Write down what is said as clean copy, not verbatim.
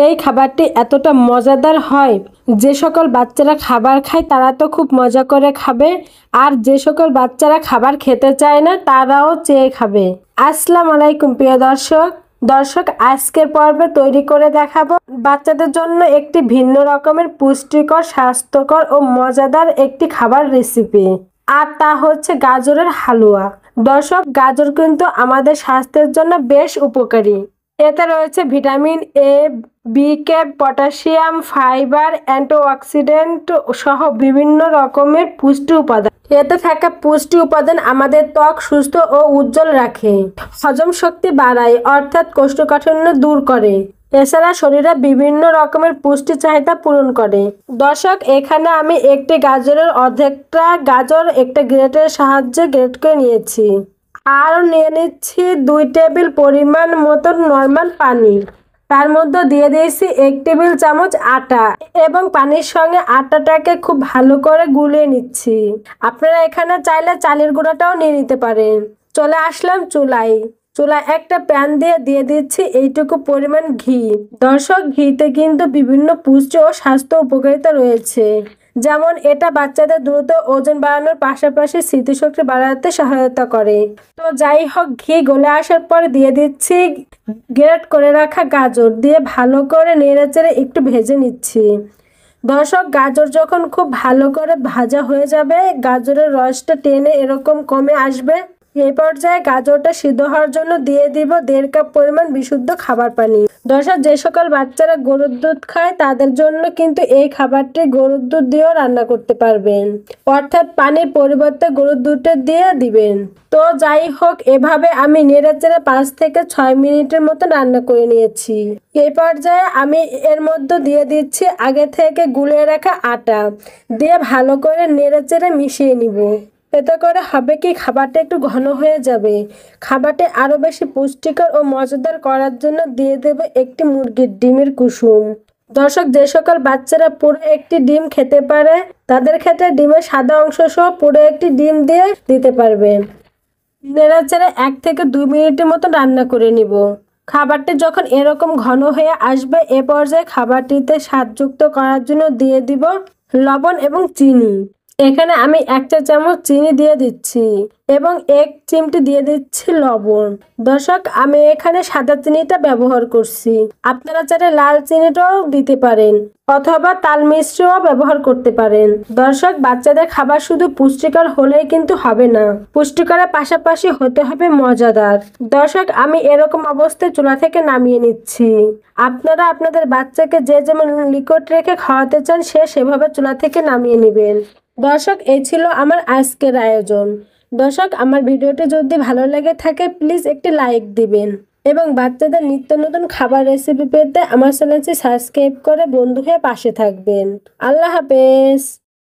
এই খাবারটি এতটা মজাদার হয়, যে সকল বাচ্চারা খাবার খায় তারা তো খুব মজা করে খাবে, আর যে সকল বাচ্চারা খাবার খেতে চায় না তারাও চেয়ে খাবে। আসসালামু আলাইকুম প্রিয় দর্শক, আজকের পর্বে তৈরি করে দেখাবো বাচ্চাদের জন্য একটি ভিন্ন রকমের পুষ্টিকর, স্বাস্থ্যকর ও মজাদার একটি খাবার রেসিপি, আর তা হচ্ছে গাজরের হালুয়া। দর্শক, গাজর কিন্তু আমাদের স্বাস্থ্যের জন্য বেশ উপকারী। এতে রয়েছে vitamin A, B, K, potassium, fibre, antioxidant সহ বিভিন্ন রকমের পুষ্টি উপাদান। এতে থাকা পুষ্টি উপাদান আমাদের ত্বক সুস্থ ও উজ্জ্বল রাখে, হজম শক্তি বাড়ায় অর্থাৎ কোষ্ঠকাঠিন্য দূর করে, এছাড়া শরীরে বিভিন্ন রকমের পুষ্টি চাহিদা পূরণ করে। দর্শক, এখানে আমি একটি গাজরের অর্ধেকটা গাজর একটা গ্রেটের সাহায্যে গ্রেট করে নিয়েছি। আরও নিয়ে নিচ্ছি 2 টেবিল পরিমাণ মতো নর্মাল পানি। তার মধ্যে দিয়ে দিয়েছি 1 টেবিল চামচ আটা এবং পানির সঙ্গে আটাটাকে খুব ভালো করে গুলিয়ে নিচ্ছি। আপনারা এখানে চাইলে চালের গুঁড়াটাও নিয়ে নিতে পারেন। চলে আসলাম চুলায় একটা প্যান দিয়ে দিচ্ছি এইটুকু পরিমাণ ঘি। দর্শক, ঘিতে কিন্তু বিভিন্ন পুষ্টি ও স্বাস্থ্য উপকারিতা রয়েছে, যেমন এটা বাচ্চাদের দ্রুত ওজন বাড়ানোর পাশাপাশি স্মৃতিশক্তি বাড়াতে সহায়তা করে। তো যাই হোক, ঘি গলে আসার পর দিয়ে দিচ্ছি গ্রেট করে রাখা গাজর, দিয়ে ভালো করে নেড়েচেড়ে একটু ভেজে নিচ্ছি। দর্শক, গাজর যখন খুব ভালো করে ভাজা হয়ে যাবে, গাজরের রসটা টেনে এরকম কমে আসবে, এই পর্যায়ে গাজরটা সিদ্ধ হওয়ার জন্য দিয়ে দিব 1.5 কাপ পরিমাণ বিশুদ্ধ খাবার পানি। দর্শক, যে সকল বাচ্চারা গরুর দুধ খায় তাদের জন্য কিন্তু এই খাবারটি গরুর দুধ দিয়েও রান্না করতে পারবেন, অর্থাৎ পানির পরিবর্তে গরুর দুধটা দিয়ে দিবেন। তো যাই হোক, এভাবে আমি নেড়েচেড়ে 5 থেকে 6 মিনিটের মতো রান্না করে নিয়েছি। এই পর্যায়ে আমি এর মধ্যে দিয়ে দিচ্ছি আগে থেকে গুলিয়ে রাখা আটা, দিয়ে ভালো করে নেড়েচেড়ে মিশিয়ে নিব। এতে করে হবে কি, খাবারটা একটু ঘন হয়ে যাবে। খাবারটি আরও বেশি পুষ্টিকর ও মজাদার করার জন্য দিয়ে দেবে একটি মুরগির ডিমের কুসুম। দর্শক, যে সকল বাচ্চারা পুরো একটি ডিম খেতে পারে তাদের ক্ষেত্রে ডিমের সাদা অংশ সহ পুরো একটি ডিম দিয়ে দিতে পারবেন। নেড়েচেড়ে 1 থেকে 2 মিনিটের মতো রান্না করে নিব। খাবারটি যখন এরকম ঘন হয়ে আসবে, এ পর্যায়ে খাবারটিতে স্বাদযুক্ত করার জন্য দিয়ে দিব লবণ এবং চিনি। এখানে আমি 1 চা চামচ চিনি দিয়ে দিচ্ছি এবং 1 চিমটি দিয়ে দিচ্ছি লবণ। দর্শক, আমি এখানে সাদা চিনিটা ব্যবহার করছি, আপনারা চাইলে লাল চিনিটাও দিতে পারেন অথবা তাল মিশ্রিও ব্যবহার করতে পারেন। দর্শক, বাচ্চাদের খাবার শুধু পুষ্টিকর হলেই কিন্তু হবে না, পুষ্টিকরের পাশাপাশি হতে হবে মজাদার। দর্শক, আমি এরকম অবস্থায় চুলা থেকে নামিয়ে নিচ্ছি। আপনারা আপনাদের বাচ্চাকে যে যেমন লিকুইড রেখে খাওয়াতে চান সে সেভাবে চুলা থেকে নামিয়ে নেবেন। দর্শক, এই ছিল আমার আজকের আয়োজন। দর্শক, আমার ভিডিওটি যদি ভালো লেগে থাকে প্লিজ একটি লাইক দিবেন এবং বাচ্চাদের নিত্য নতুন খাবার রেসিপি পেতে আমার চ্যানেলটি সাবস্ক্রাইব করে বন্ধু হয়ে পাশে থাকবেন। আল্লাহ হাফেজ।